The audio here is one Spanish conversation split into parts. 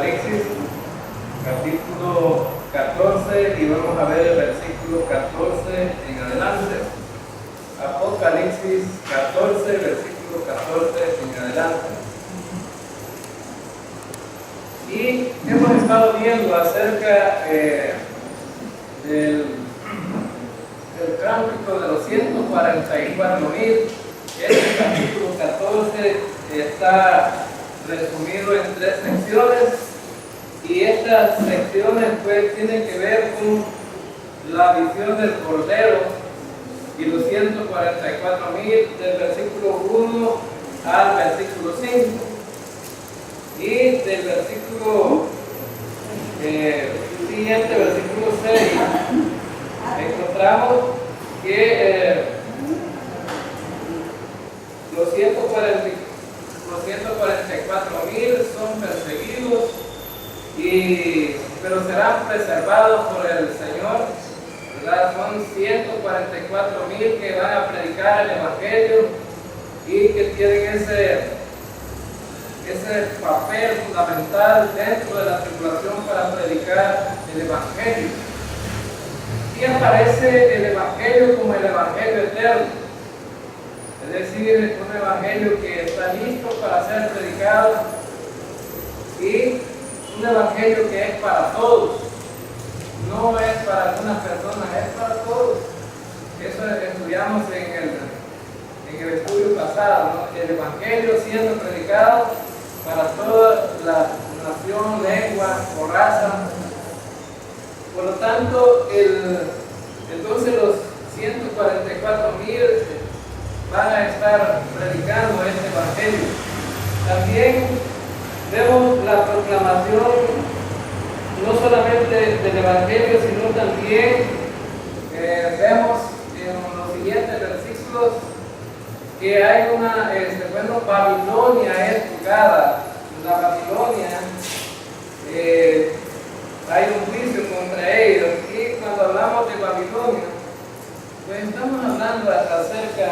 Apocalipsis capítulo 14 y vamos a ver el versículo 14 en adelante. Apocalipsis 14, versículo 14 en adelante. Y hemos estado viendo acerca del cántico de los 144,000. Este capítulo 14 está resumido en 3 secciones y estas secciones pues tienen que ver con la visión del Cordero y los 144,000 del versículo 1 al versículo 5 y del versículo siguiente, versículo 6, encontramos que los 144,000 son perseguidos, pero serán preservados por el Señor, ¿verdad? Son 144,000 que van a predicar el Evangelio y que tienen ese papel fundamental dentro de la tribulación para predicar el Evangelio. Y aparece el Evangelio como el Evangelio eterno. Es decir, un evangelio que está listo para ser predicado y un evangelio que es para todos. No es para algunas personas, es para todos. Eso estudiamos en el estudio pasado, ¿no? El evangelio siendo predicado para toda la nación, lengua o raza. Por lo tanto, entonces los 144,000 van a estar predicando este evangelio. También vemos la proclamación no solamente del evangelio, sino también vemos en los siguientes versículos que hay Babilonia es juzgada. La Babilonia, hay un juicio contra ellos, y cuando hablamos de Babilonia, pues estamos hablando acerca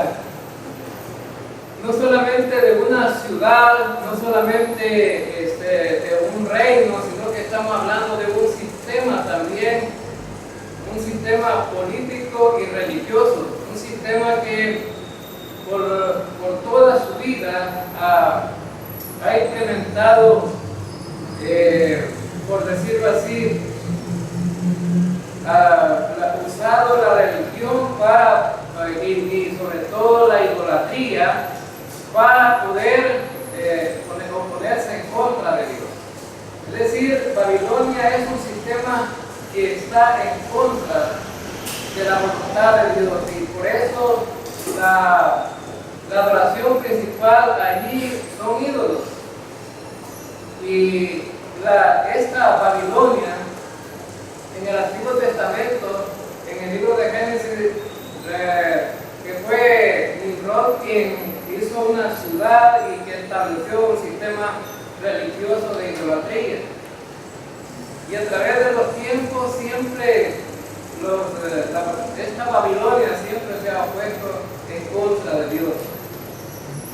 no solamente de una ciudad, no solamente de un reino, sino que estamos hablando de un sistema también, un sistema político y religioso, un sistema que por toda su vida ha implementado, por decirlo así, usado la religión y sobre todo la idolatría para poder oponerse en contra de Dios. Es decir, Babilonia es un sistema que está en contra de la voluntad de Dios, y por eso la adoración principal allí son ídolos. Y esta Babilonia, en el Antiguo Testamento, en el libro de Génesis, que fue Nimrod quien hizo una ciudad y que estableció un sistema religioso de idolatría. Y a través de los tiempos siempre esta Babilonia siempre se ha opuesto en contra de Dios.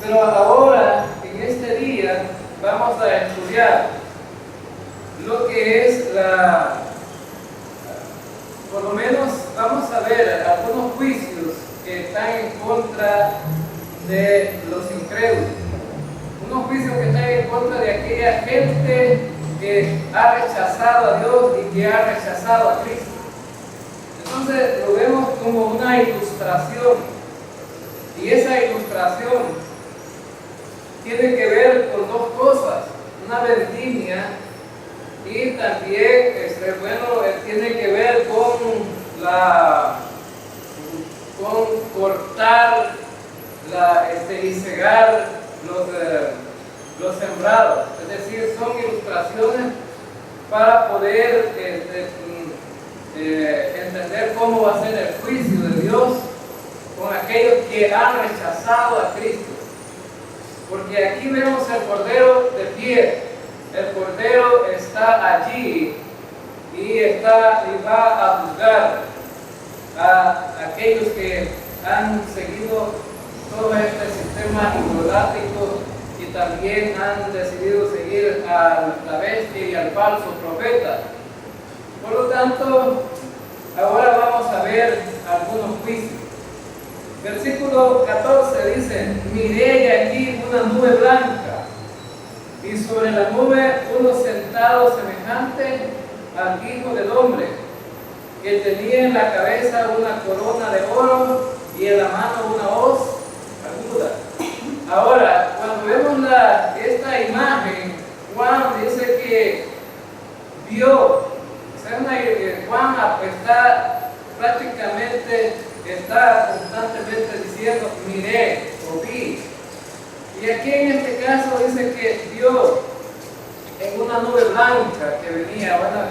Pero ahora, en este día, vamos a estudiar lo que es por lo menos vamos a ver algunos juicios que están en contra de los incrédulos, unos juicios que están en contra de aquella gente que ha rechazado a Dios y que ha rechazado a Cristo. Entonces lo vemos como una ilustración, y esa ilustración tiene que ver con 2 cosas: una vendimia, y también tiene que ver con cortar y cegar los sembrados. Es decir, son ilustraciones para poder entender cómo va a ser el juicio de Dios con aquellos que han rechazado a Cristo. Porque aquí vemos el Cordero de pie. El Cordero está allí y va a juzgar a aquellos que han seguido todo este sistema idolátrico y también han decidido seguir a la bestia y al falso profeta. Por lo tanto, ahora vamos a ver algunos juicios. Versículo 14 dice: miré allí una nube blanca, y sobre la nube uno sentado semejante al Hijo del Hombre, que tenía en la cabeza una corona de oro y en la mano una hoz aguda. Ahora, cuando vemos esta imagen, Juan dice que vio, Juan está constantemente diciendo miré o vi. Y aquí en este caso dice que vio en una nube blanca que venía. Bueno,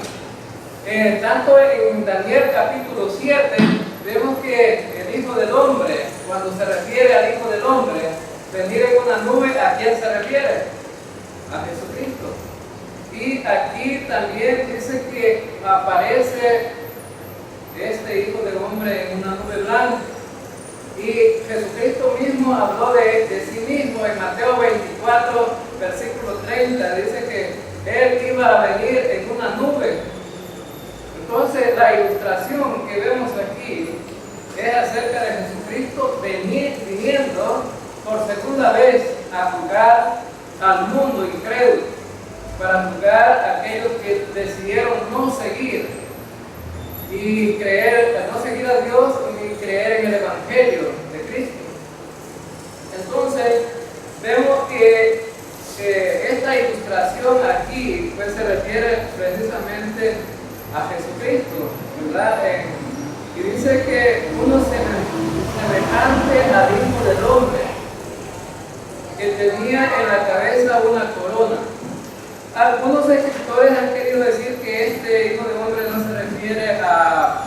tanto en Daniel capítulo 7 vemos que el Hijo del Hombre, cuando se refiere al Hijo del Hombre, venir en una nube, ¿a quién se refiere? A Jesucristo. Y aquí también dice que aparece este Hijo del Hombre en una nube blanca. Y Jesucristo mismo habló de sí mismo en Mateo 24, versículo 30. Dice que Él iba a venir en una nube. Entonces la ilustración que vemos aquí es acerca de Jesucristo viniendo por segunda vez a juzgar al mundo incrédulo, para juzgar a aquellos que decidieron no seguir y no seguir a Dios ni creer en el Evangelio de Cristo. Entonces vemos que esta ilustración aquí pues se refiere precisamente a Jesucristo, ¿verdad? Y dice que uno semejante al Hijo del Hombre, que tenía en la cabeza una corona. Algunos escritores han querido decir que este Hijo del Hombre no se refiere a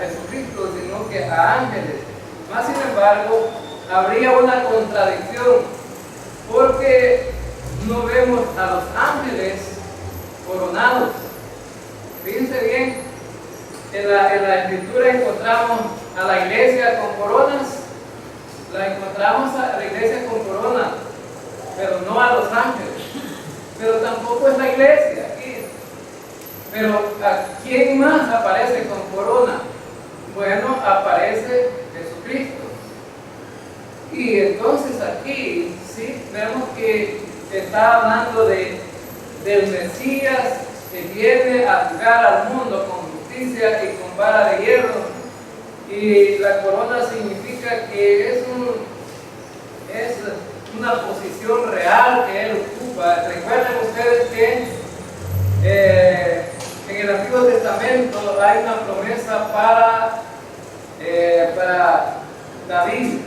Jesucristo, sino que a ángeles. Más sin embargo, habría una contradicción, porque no vemos a los ángeles coronados. Fíjense bien, en la escritura encontramos a la iglesia con coronas, encontramos a la iglesia con corona, pero no a los ángeles. Pero tampoco es la iglesia aquí. Pero ¿a quién más aparece con corona? Bueno, aparece Jesucristo. Y entonces aquí sí vemos que está hablando del Mesías que viene a juzgar al mundo con justicia y con vara de hierro. Y la corona significa que es una posición real que él ocupa. Recuerden ustedes que en el Antiguo Testamento hay una promesa para David,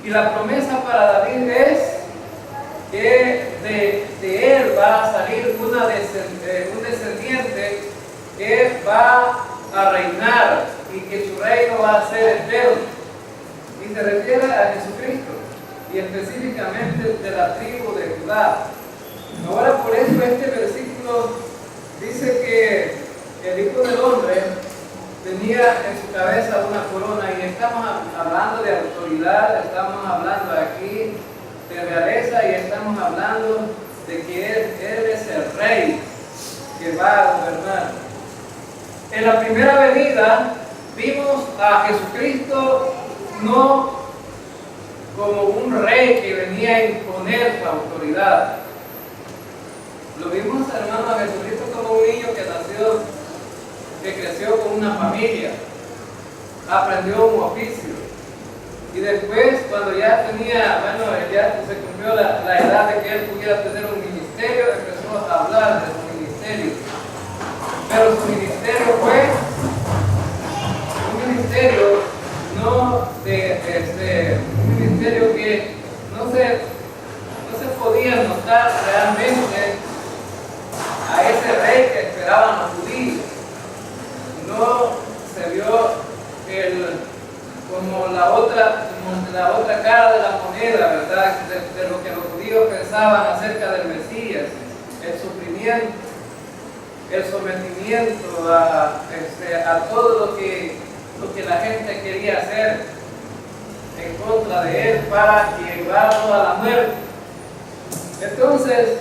y la promesa para David es que de él va a salir un descendiente que va a reinar y que su reino va a ser eterno, y se refiere a Jesucristo y específicamente de la tribu de Judá. Ahora, por eso este versículo dice que el Hijo del Hombre tenía en su cabeza una corona, y estamos hablando de autoridad, estamos hablando aquí de realeza, y estamos hablando de que él es el rey que va a gobernar. En la primera venida vimos a Jesucristo no como un rey que venía a imponer su autoridad. Lo vimos, hermano, a Jesucristo como un niño que creció con una familia, aprendió un oficio, y después, cuando ya se cumplió la edad de que él pudiera tener un ministerio, empezó a hablar de su ministerio. Pero su ministerio fue un ministerio un ministerio que no se podía notar realmente a ese rey que esperaban los judíos. No se vio como la otra cara de la moneda, ¿verdad? De lo que los judíos pensaban acerca del Mesías, el sufrimiento, el sometimiento a todo lo que la gente quería hacer en contra de él para llevarlo a la muerte. Entonces,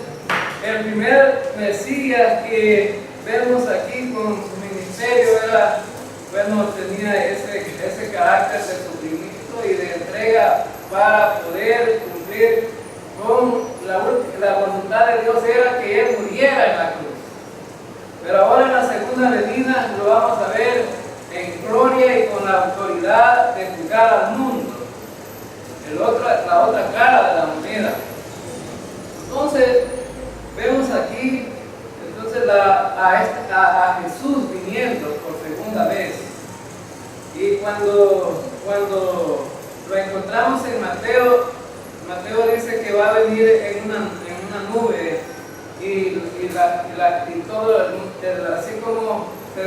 el primer Mesías que vemos aquí con su ministerio era, bueno, tenía ese carácter de sufrimiento y de entrega para poder cumplir con la voluntad de Dios, era que Él muriera en la cruz. Pero ahora en la segunda venida lo vamos a ver en gloria y con la autoridad de juzgar al mundo. La otra cara de la moneda. Entonces, vemos aquí a Jesús viniendo por segunda vez. Y cuando lo encontramos en Mateo dice que va a venir en una nube y todo, así como se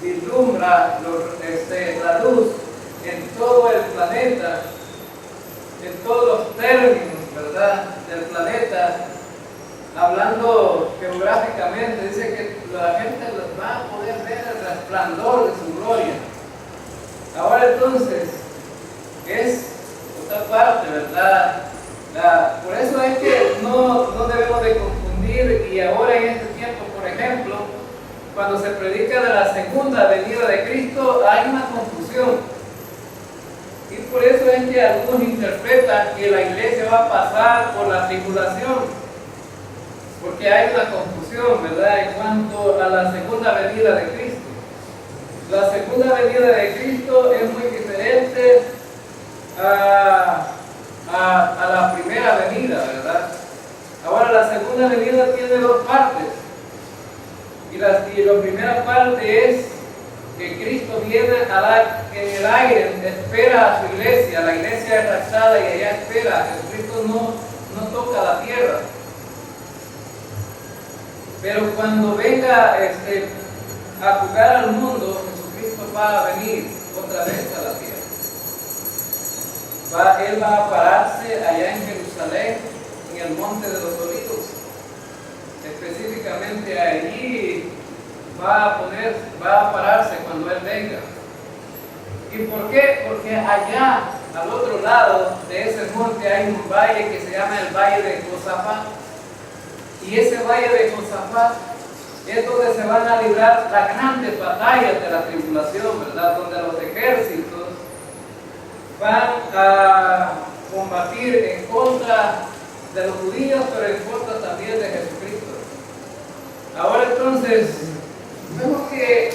vislumbra la luz en todo el planeta, en todos los términos, ¿verdad?, del planeta, hablando geográficamente, dice que la gente va a poder ver el resplandor de su gloria. Ahora entonces, es otra parte, ¿verdad? Por eso es que no debemos de confundir, y ahora en este tiempo, por ejemplo, cuando se predica de la segunda venida de Cristo, hay una confusión. Y por eso es que algunos interpretan que la iglesia va a pasar por la tribulación, porque hay una confusión, ¿verdad?, en cuanto a la segunda venida de Cristo. La segunda venida de Cristo es muy diferente a la primera venida, ¿verdad? Ahora, la segunda venida tiene dos partes. Y la primera parte es que Cristo viene en el aire, espera a su iglesia. La iglesia es raptada y ella espera. Jesucristo no toca la tierra. Pero cuando venga a juzgar al mundo, Jesucristo va a venir otra vez a la tierra. Él va a pararse allá en Jerusalén, en el Monte de los Olivos. Específicamente allí va a pararse cuando Él venga. ¿Y por qué? Porque allá, al otro lado de ese monte, hay un valle que se llama el Valle de Josafat. Y ese Valle de Josafat es donde se van a librar las grandes batallas de la tribulación, ¿verdad? Donde los ejércitos van a combatir en contra de los judíos, pero en contra también de Jesucristo. Ahora entonces, vemos que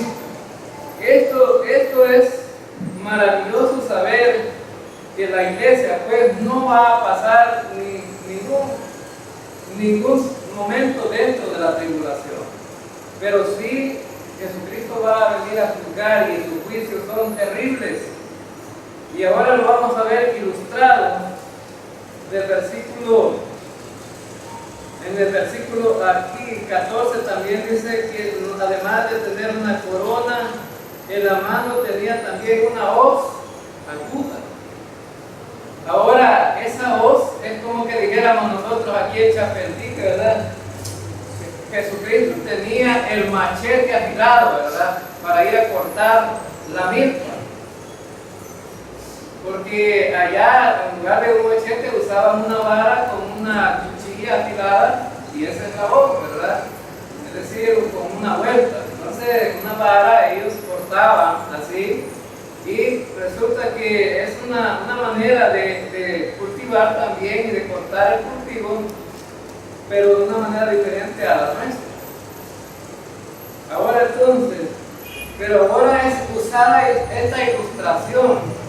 esto es maravilloso saber que la iglesia pues no va a pasar ningún momento dentro de la tribulación, pero sí Jesucristo va a venir a juzgar y sus juicios son terribles. Y ahora lo vamos a ver ilustrado en el versículo aquí 14 también dice que además de tener una corona en la mano tenía también una hoz aguda. Ahora esa hoz es como que dijéramos nosotros aquí en Chapeltique, ¿verdad? Jesucristo tenía el machete afilado, ¿verdad?, para ir a cortar la milpa. Porque allá, en lugar de un machete, usaban una vara con una cuchilla afilada, y esa es la hoz, ¿verdad? Es decir, con una vuelta. Entonces, una vara ellos cortaban así, y resulta que es una manera de cultivar también y de cortar el cultivo, pero de una manera diferente a la nuestra. Ahora entonces, pero ahora es usada esta ilustración.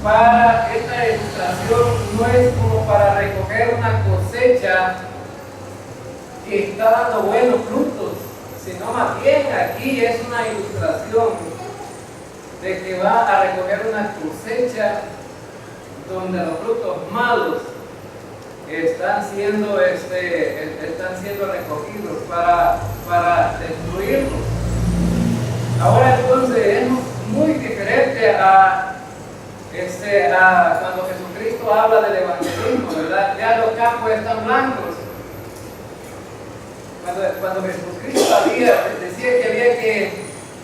Esta ilustración no es como para recoger una cosecha que está dando buenos frutos, sino más bien aquí es una ilustración de que va a recoger una cosecha donde los frutos malos están siendo recogidos para destruirlos. Ahora entonces es muy diferente a cuando Jesucristo habla del evangelismo, ¿verdad? Ya los campos están blancos. Cuando Jesucristo decía que había que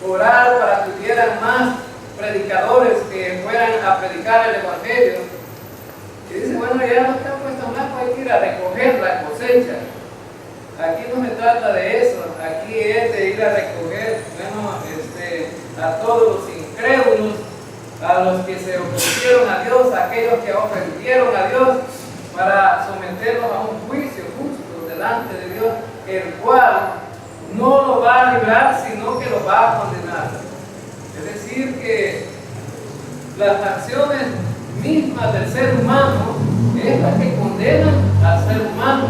orar para que hubieran más predicadores que fueran a predicar el evangelio, y dice, bueno, ya los campos están blancos, hay que ir ir a recoger la cosecha. Aquí no se trata de eso, aquí es de ir a recoger, a todos los incrédulos, a los que se opusieron a Dios, a aquellos que ofendieron a Dios, para someterlos a un juicio justo delante de Dios, el cual no lo va a librar, sino que lo va a condenar. Es decir, que las acciones mismas del ser humano es las que condenan al ser humano.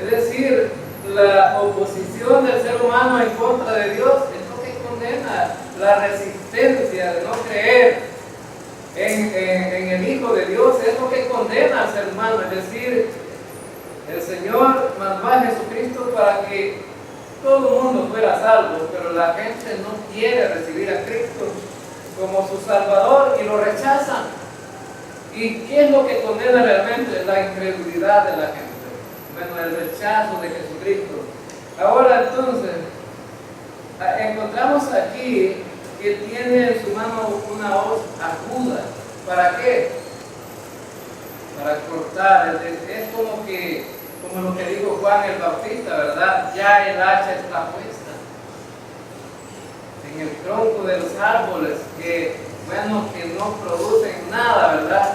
Es decir, la oposición del ser humano en contra de Dios es lo que condena, la resistencia de no creer en el Hijo de Dios es lo que condena al ser humano. Es decir, el Señor mandó a Jesucristo para que todo el mundo fuera salvo, pero la gente no quiere recibir a Cristo como su Salvador y lo rechazan. ¿Y qué es lo que condena realmente? La incredulidad de la gente. Bueno, el rechazo de Jesucristo. Ahora entonces, encontramos aquí que tiene en su mano una hoz aguda. ¿Para qué? Para cortar. Es como lo que dijo Juan el Bautista, ¿verdad? Ya el hacha está puesta en el tronco de los árboles que no producen nada, ¿verdad?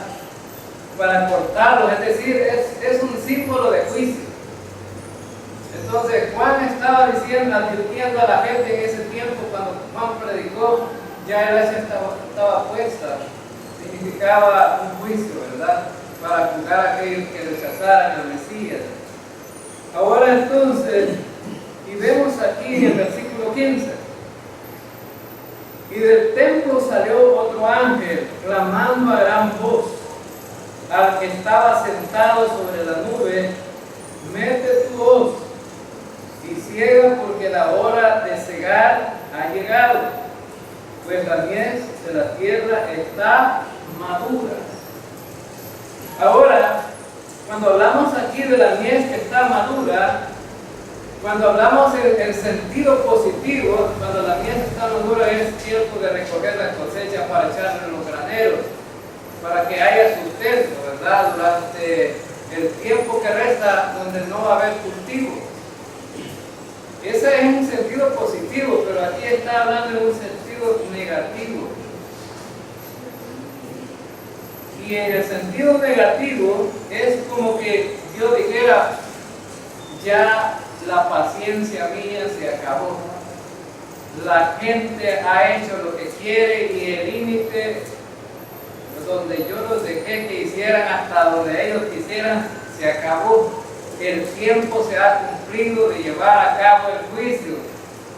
Para cortarlos, es decir, es un símbolo de juicio. Entonces Juan estaba advirtiendo a la gente en ese tiempo, cuando Juan predicó, ya el hacha estaba puesta, significaba un juicio, ¿verdad? Para juzgar a aquellos que rechazaran al Mesías. Ahora entonces, y vemos aquí en el versículo 15, y del templo salió otro ángel, clamando a gran voz, al que estaba sentado sobre la nube: mete tu hoz y ciega, porque la hora de cegar ha llegado, pues la mies de la tierra está madura. Ahora, cuando hablamos aquí de la mies que está madura, cuando hablamos en el sentido positivo, cuando la mies está madura es tiempo de recoger la cosecha para echarla en los graneros, para que haya sustento, ¿verdad? Durante el tiempo que resta, donde no va a haber cultivo. Ese es un sentido positivo, pero aquí está hablando en un sentido negativo. Y en el sentido negativo es como que Dios dijera: ya la paciencia mía se acabó. La gente ha hecho lo que quiere y el límite donde yo los dejé que hicieran hasta donde ellos quisieran se acabó. El tiempo se ha cumplido de llevar a cabo el juicio.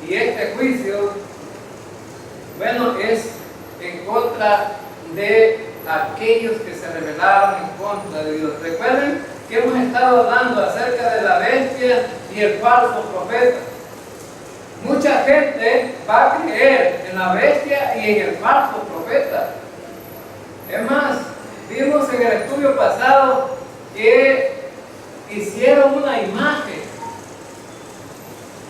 Y este juicio, bueno, es en contra de aquellos que se rebelaron en contra de Dios. Recuerden que hemos estado hablando acerca de la bestia y el falso profeta. Mucha gente va a creer en la bestia y en el falso profeta. Es más, vimos en el estudio pasado que hicieron una imagen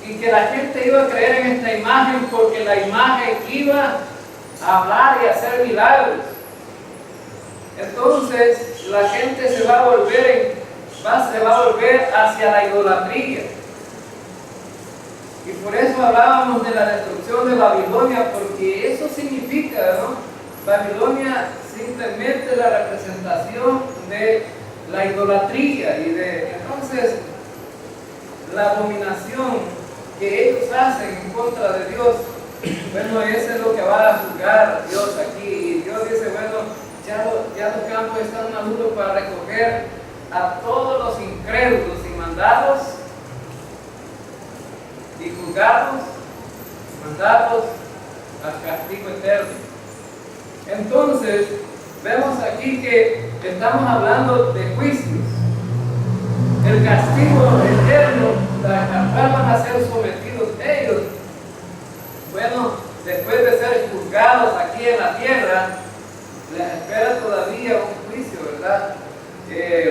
y que la gente iba a creer en esta imagen porque la imagen iba a hablar y hacer milagros. Entonces la gente se va a volver hacia la idolatría. Y por eso hablábamos de la destrucción de Babilonia, porque eso significa, ¿no? Babilonia simplemente la representación de la idolatría y de entonces la dominación que ellos hacen en contra de Dios. Bueno, eso es lo que va a juzgar Dios aquí. Y Dios dice: bueno, ya los campos están maduros para recoger a todos los incrédulos y mandarlos y juzgarlos, mandarlos al castigo eterno. Entonces, vemos aquí que estamos hablando de juicios. El castigo eterno al cual van a ser sometidos ellos, bueno, después de ser juzgados aquí en la tierra, les espera todavía un juicio, ¿verdad?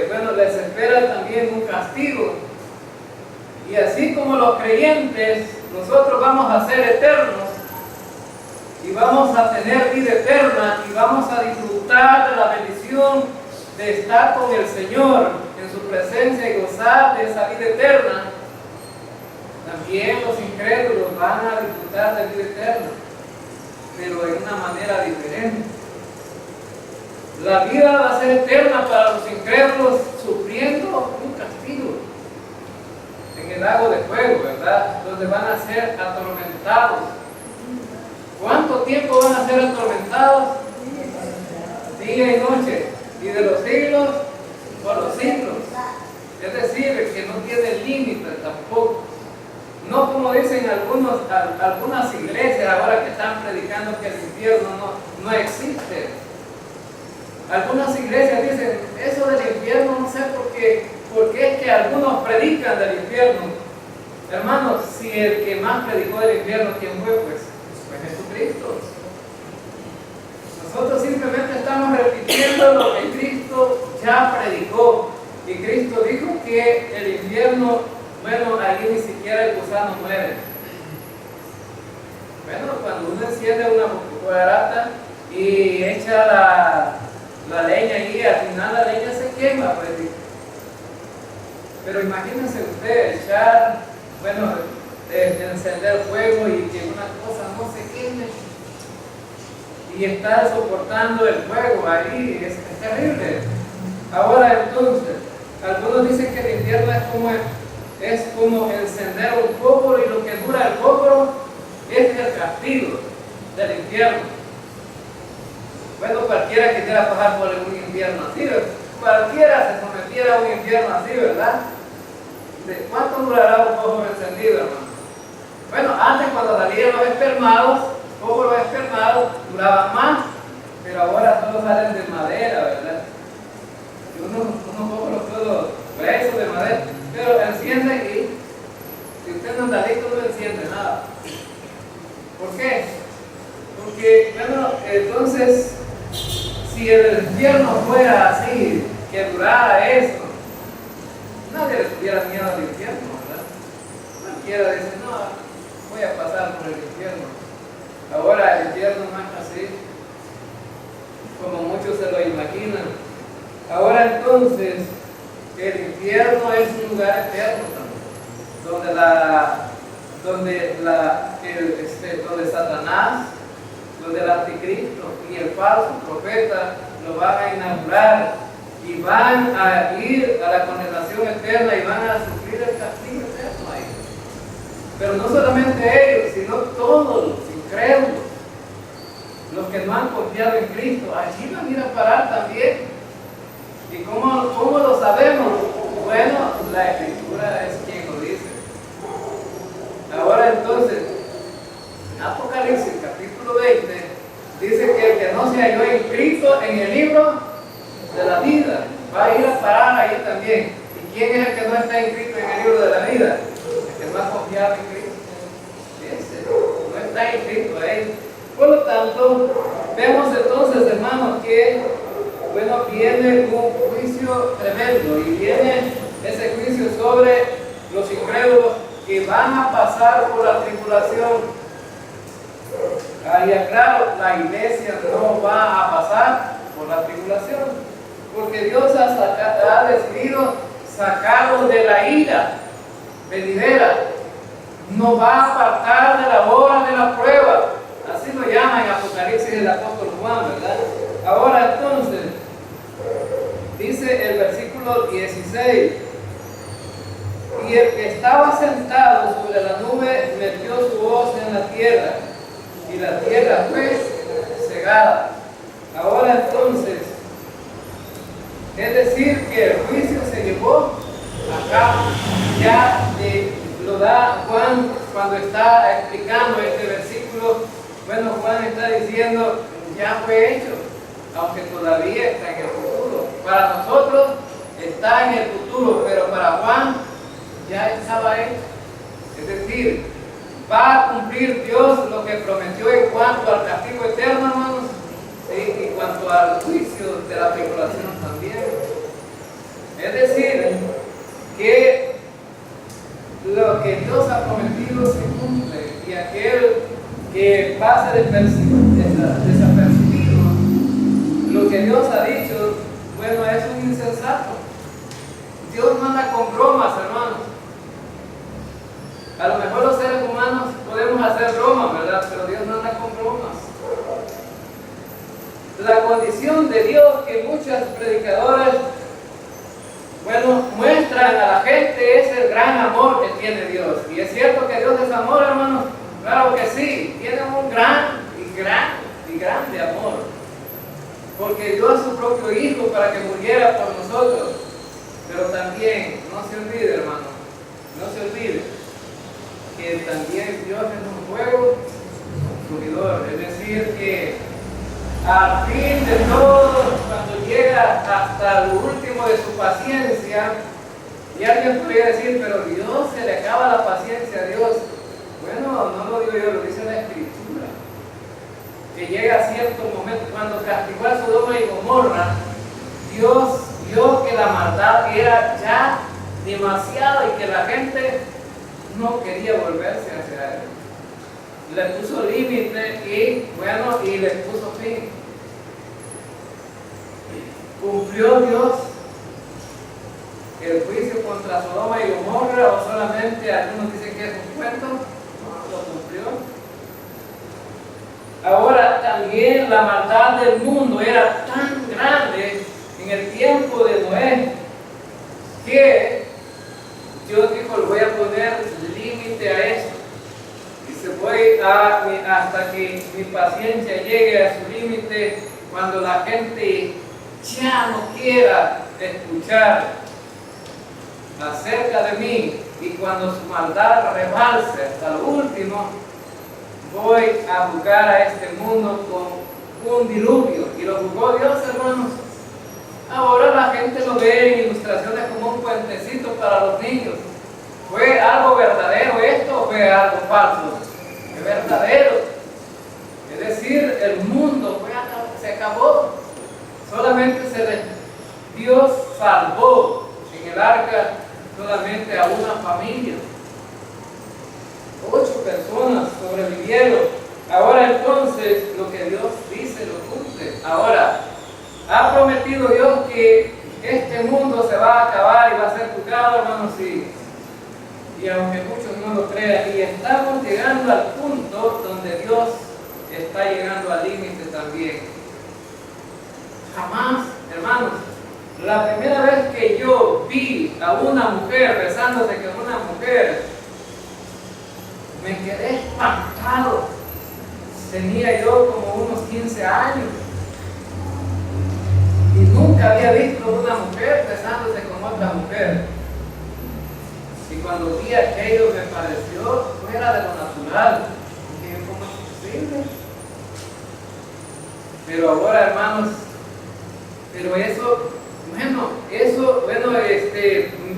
Bueno, les espera también un castigo. Y así como los creyentes, nosotros vamos a ser eternos y vamos a tener vida eterna y vamos a disfrutar de la bendición de estar con el Señor en su presencia y gozar de esa vida eterna, también los incrédulos van a disfrutar de vida eterna, pero de una manera diferente. La vida va a ser eterna para los incrédulos, sufriendo un castigo en el lago de fuego, ¿verdad? Donde van a ser atormentados. ¿Cuánto tiempo van a ser atormentados? Día y noche, y de los siglos por los siglos. Es decir, que no tiene límite tampoco. No como dicen algunas iglesias ahora que están predicando que el infierno no existe. Algunas iglesias dicen, eso del infierno no sé por qué es que algunos predican del infierno. Hermanos, si el que más predicó del infierno, ¿quién fue? Pues Jesucristo. Nosotros simplemente estamos repitiendo lo que Cristo ya predicó. Y Cristo dijo que el infierno, bueno, allí ni siquiera el gusano muere. Bueno, cuando uno enciende una fogarata y echa la leña allí, al final la leña se quema, pues. Pero imagínense usted echar, bueno, encender fuego y que una cosa no se queme y estar soportando el fuego ahí, es terrible. Ahora entonces, algunos dicen que el infierno es como encender un fósforo y lo que dura el fósforo es el castigo del infierno. Bueno, cualquiera quisiera pasar por un infierno así, ¿verdad? Cualquiera se sometiera a un infierno así, ¿verdad? ¿De cuánto durará un fósforo encendido, hermano? Bueno, antes cuando salían los espermados, duraban más, pero ahora solo salen de madera, ¿verdad? Unos fósforos todos gruesos de madera, pero enciende y si usted no está listo no enciende nada. ¿Por qué? Porque, bueno, entonces, si el infierno fuera así, que durara eso, nadie le tuviera miedo al infierno, ¿verdad? Cualquiera dice, no, voy a pasar por el infierno. Ahora el infierno no es así, como muchos se lo imaginan. Ahora entonces, el infierno es un lugar eterno también, donde Satanás, donde el anticristo y el falso profeta lo van a inaugurar y van a ir a la condenación eterna y van a sufrir el castigo eterno ahí. Pero no solamente ellos, sino todos los incrédulos, los que no han confiado en Cristo, allí van a ir a parar también. ¿Y cómo lo sabemos? Bueno, la Escritura es quien lo dice. Ahora entonces, Apocalipsis capítulo 20 dice que el que no se halló inscrito en el libro de la vida va a ir a parar ahí también. ¿Y quién es el que no está inscrito en el libro de la vida? El que no ha confiado en Cristo. Fíjense, no está inscrito ahí. Por lo tanto, vemos entonces, hermanos, que bueno, viene un juicio tremendo y viene ese juicio sobre los incrédulos que van a pasar por la tribulación. Ahí aclaro, la iglesia no va a pasar por la tribulación, porque Dios ha decidido sacarlos de la ira venidera. No va a apartar de la hora de la prueba. Así lo llama en Apocalipsis el apóstol Juan, ¿verdad? Ahora entonces, dice el versículo 16, y el que estaba sentado sobre la nube metió su voz en la tierra, y la tierra fue cegada. Ahora entonces, es decir, que el juicio se llevó a cabo. Ya lo da Juan cuando está explicando este versículo. Bueno, Juan está diciendo, ya fue hecho, aunque todavía está en el futuro. Para nosotros está en el futuro, pero para Juan ya estaba hecho. Es decir, va a cumplir Dios lo que prometió en cuanto al castigo eterno, hermanos, ¿sí? Y en cuanto al juicio de la tribulación también. Es decir, que lo que Dios ha prometido se cumple, y aquel que pase desapercibido lo que Dios ha dicho, bueno, es un insensato. Dios no anda con bromas, hermanos. A lo mejor los seres humanos podemos hacer bromas, ¿verdad? Pero Dios no anda con bromas. La condición de Dios que muchos predicadores, muestran a la gente es el gran amor que tiene Dios. Y es cierto que Dios es amor, hermanos. Claro que sí, tiene un gran y grande amor. Porque dio a su propio Hijo para que muriera por nosotros. Pero también, no se olvide, hermano, no se olvide que también Dios es un fuego consumidor. Es decir, que al fin de todo, cuando llega hasta lo último de su paciencia, y alguien podría decir, pero Dios se le acaba la paciencia a Dios. Bueno, no lo digo yo, lo dice la Escritura. Que llega a cierto momento, cuando castigó a Sodoma y Gomorra, Dios vio que la maldad era ya demasiada y que la gente no quería volverse hacia Él. Le puso límite y le puso fin. ¿Cumplió Dios el juicio contra Sodoma y Gomorra o solamente algunos dicen que es un cuento? No, lo cumplió. Ahora también la maldad del mundo era tan grande en el tiempo de Noé que Dios dijo, le voy a poner límite a esto. Dice, voy hasta que mi paciencia llegue a su límite cuando la gente ya no quiera escuchar acerca de mí y cuando su maldad rebalse hasta lo último, voy a juzgar a este mundo con un diluvio. Y lo juzgó Dios, hermanos. Ahora la gente lo ve en ilustraciones como un puentecito para los niños. ¿Fue algo verdadero esto o fue algo falso? Es verdadero. Es decir, el mundo se acabó. Solamente Dios salvó en el arca solamente a una familia. 8 personas sobrevivieron. Ahora entonces lo que Dios dice lo cumple. Ahora, ha prometido Dios que este mundo se va a acabar y va a ser juzgado, hermanos, y aunque muchos no lo crean, y estamos llegando al punto donde Dios está llegando al límite también. Jamás, hermanos, la primera vez que yo vi a una mujer besándose con una mujer, me quedé espantado. Tenía yo como unos 15 años. Y nunca había visto una mujer besándose con otra mujer. Y cuando vi aquello me pareció fuera de lo natural. Dije, ¿cómo es posible? Pero ahora, hermanos,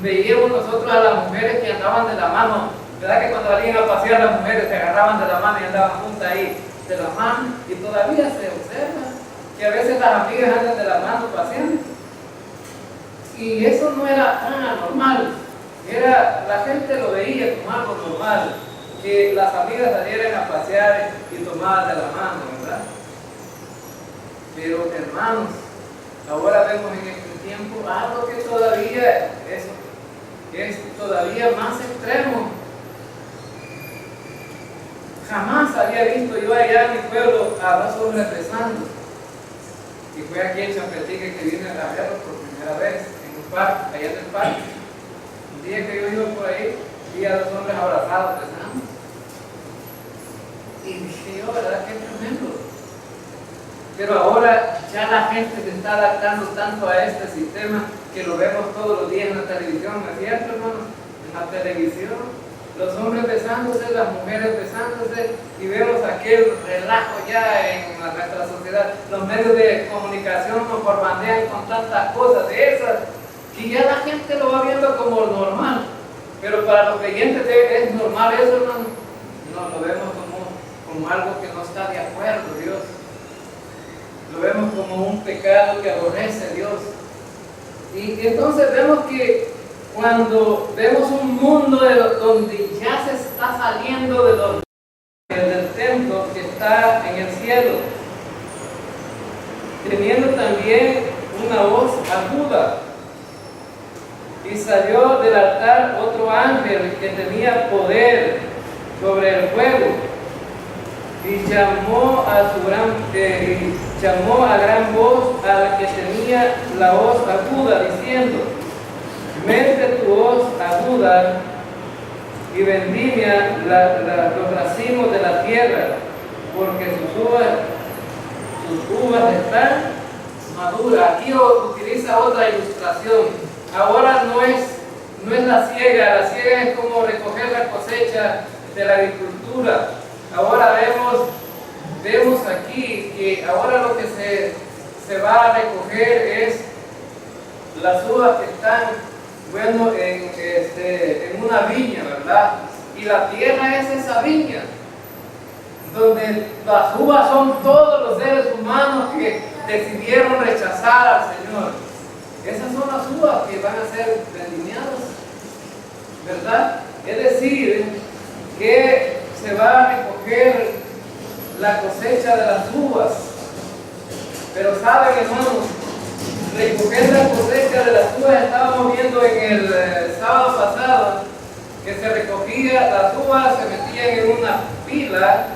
veíamos nosotros a las mujeres que andaban de la mano. ¿Verdad que cuando salían a pasear las mujeres se agarraban de la mano y andaban juntas ahí de la mano? Y todavía se observa que a veces las amigas andan de la mano paseando. Y eso no era tan anormal. La gente lo veía como algo normal, que las amigas salieran a pasear y tomaban de la mano, ¿verdad? Pero hermanos, ahora vemos en este tiempo algo que todavía es todavía más extremo. Jamás había visto yo allá en mi pueblo a 2 hombres besando. Y fue aquí en Champetique que vine a verlo por primera vez en un parque, allá en el parque. Un día que yo iba por ahí, vi a 2 hombres abrazados besando. Y dije yo, ¿verdad? Qué tremendo. Pero ahora ya la gente se está adaptando tanto a este sistema que lo vemos todos los días en la televisión, ¿no es cierto, hermanos? En la televisión, los hombres besándose, las mujeres besándose, y vemos aquel relajo ya en nuestra sociedad. Los medios de comunicación nos bombardean con tantas cosas de esas que ya la gente lo va viendo como normal. Pero para los creyentes es normal eso, hermano. No, lo vemos como algo que no está de acuerdo, Dios. Lo vemos como un pecado que aborrece a Dios. Y entonces vemos que cuando vemos un mundo donde ya se está saliendo del templo que está en el cielo, teniendo también una voz aguda, Y salió del altar otro ángel que tenía poder sobre el fuego, y llamó a gran voz al que tenía la hoz aguda, diciendo: mete tu hoz aguda y vendimia los racimos de la tierra, porque sus uvas están maduras. Aquí utiliza otra ilustración. Ahora no es la siega es como recoger la cosecha de la agricultura. Ahora vemos aquí que ahora lo que se va a recoger es las uvas que están, bueno, en una viña, ¿verdad? Y la tierra es esa viña, donde las uvas son todos los seres humanos que decidieron rechazar al Señor. Esas son las uvas que van a ser vendimiadas, ¿verdad? Es decir, que se va a recoger la cosecha de las uvas. Pero saben, hermanos, recoger la cosecha de las uvas, estábamos viendo en el sábado pasado, que se recogía las uvas, se metían en una pila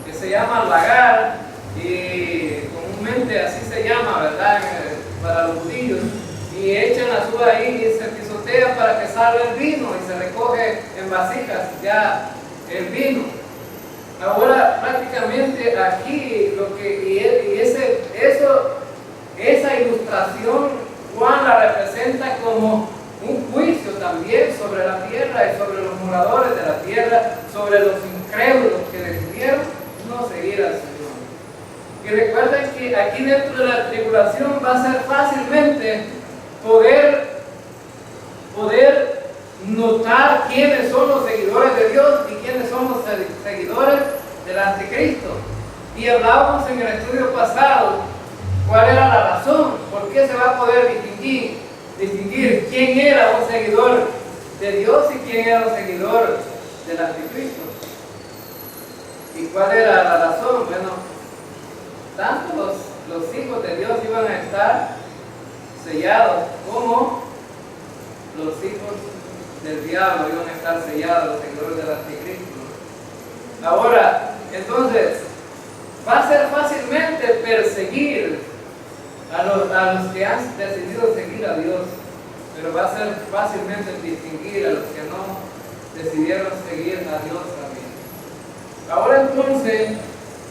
que se llama lagar, y comúnmente así se llama, ¿verdad?, para los judíos, y echan las uvas ahí y se pisotea para que salga el vino, y se recoge en vasijas ya el vino. Ahora prácticamente aquí esa ilustración Juan la representa como un juicio también sobre la tierra y sobre los moradores de la tierra, sobre los incrédulos que decidieron no seguir al Señor. Y recuerden que aquí dentro de la tribulación va a ser fácilmente poder notar quiénes son los seguidores de Dios y quiénes son los seguidores del anticristo. Y hablábamos en el estudio pasado cuál era la razón, por qué se va a poder distinguir quién era un seguidor de Dios y quién era un seguidor del anticristo. ¿Y cuál era la razón? Bueno, tanto los hijos de Dios iban a estar sellados como los hijos del diablo iban a estar sellados, los seguidores del anticristo. Ahora, entonces, va a ser fácilmente perseguir a los que han decidido seguir a Dios, pero va a ser fácilmente distinguir a los que no decidieron seguir a Dios también. Ahora entonces,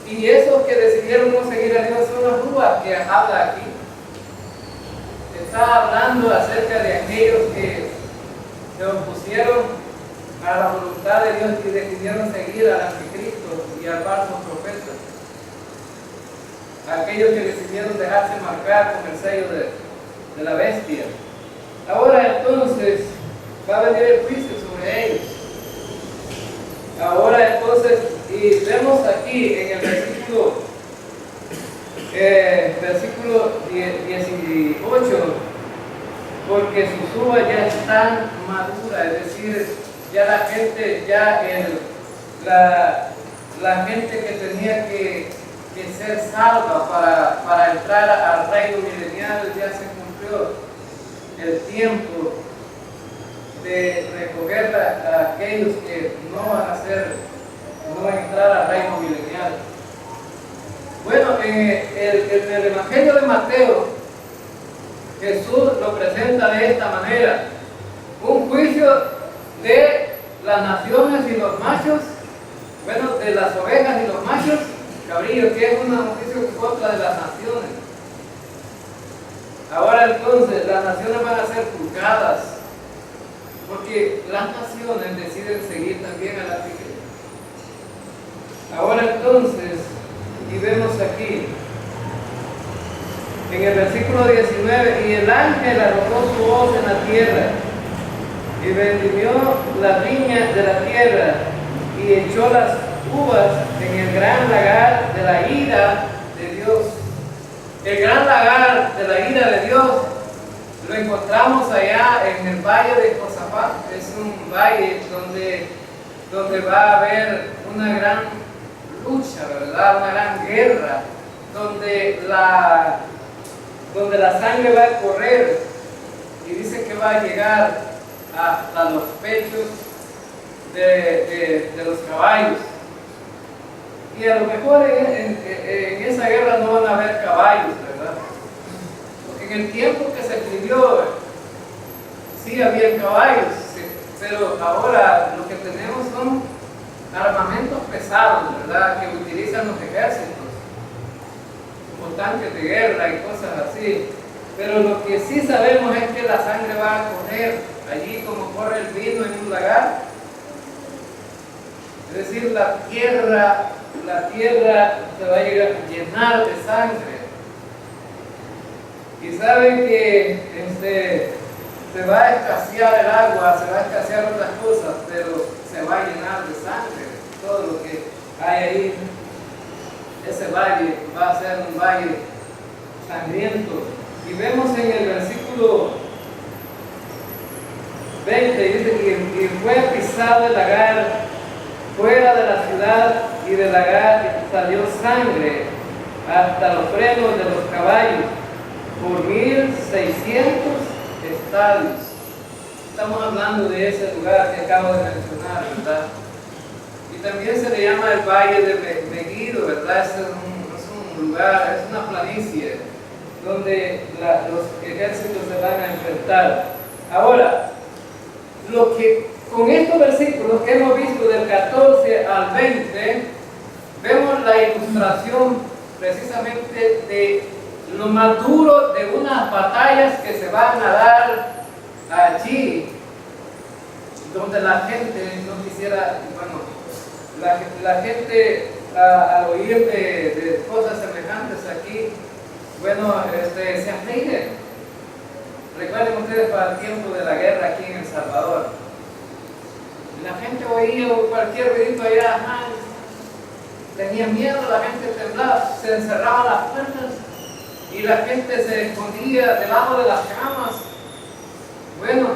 y esos que decidieron no seguir a Dios son las uvas que habla aquí. Está hablando acerca de aquellos que se opusieron a la voluntad de Dios y decidieron seguir al anticristo y al falso profeta. Aquellos que decidieron dejarse marcar con el sello de la bestia. Ahora entonces va a venir el juicio sobre ellos. Ahora entonces, y vemos aquí en el versículo 18, porque sus uvas ya están maduras, es decir, ya la gente, la gente que tenía que ser salva para entrar al reino milenial, ya se cumplió el tiempo de recoger a aquellos que no van a entrar al reino milenial. Bueno, en el Evangelio de Mateo, Jesús lo presenta de esta manera: un juicio de las naciones y los machos, bueno, de las ovejas y los machos cabrillos, que es un juicio en contra de las naciones. Ahora entonces, las naciones van a ser juzgadas, porque las naciones deciden seguir también a la anticristo. Ahora entonces, y vemos aquí, en el versículo 19, y el ángel arrojó su hoz en la tierra, y vendimió la viña de la tierra, y echó las uvas en el gran lagar de la ira de Dios. El gran lagar de la ira de Dios lo encontramos allá en el valle de Josafat. Es un valle donde va a haber una gran lucha, ¿verdad? Una gran guerra, donde la sangre va a correr y dice que va a llegar hasta los pechos de los caballos. Y a lo mejor en esa guerra no van a haber caballos, ¿verdad? Porque en el tiempo que se escribió, sí había caballos, sí, pero ahora lo que tenemos son armamentos pesados, ¿verdad? Que utilizan los ejércitos, como tanques de guerra y cosas así. Pero lo que sí sabemos es que la sangre va a correr allí como corre el vino en un lagar. Es decir, la tierra se va a llenar de sangre. Y saben que se va a escasear el agua, se va a escasear otras cosas, pero se va a llenar de sangre. Todo lo que hay ahí, ese valle va a ser un valle sangriento. Y vemos en el versículo 20, dice que fue pisado el lagar fuera de la ciudad, y del lagar salió sangre hasta los frenos de los caballos por 1600 estadios. Estamos hablando de ese lugar que acabo de mencionar, ¿verdad? Y también se le llama el Valle de Megiddo, ¿verdad? Es un lugar, es una planicie donde los ejércitos se van a enfrentar. Ahora, con estos versículos que hemos visto del 14 al 20, vemos la ilustración precisamente de lo más duro de unas batallas que se van a dar allí, donde la gente no quisiera, bueno, la gente al oír de cosas semejantes aquí, bueno, se aflige. Recuerden ustedes para el tiempo de la guerra aquí en El Salvador. La gente oía cualquier ruidito allá, tenía miedo, la gente temblaba, se encerraba las puertas y la gente se escondía debajo de las camas. Bueno,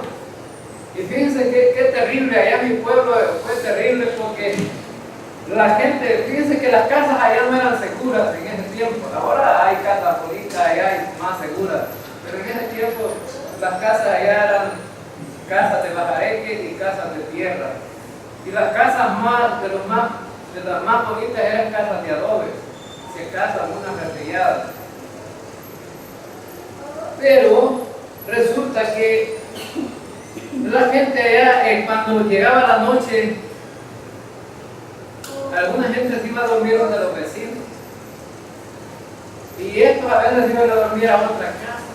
y fíjense qué terrible, allá en mi pueblo fue terrible porque la gente, fíjense que las casas allá no eran seguras en ese tiempo. Ahora hay casas bonitas, allá hay más seguras, pero en ese tiempo las casas allá eran casas de bajareque y casas de tierra. Y las casas de las más bonitas eran casas de adobe, si acaso algunas reselladas. Pero resulta que la gente allá, cuando llegaba la noche, alguna gente se iba a dormir donde los vecinos. Y estos a veces iban a dormir a otra casa.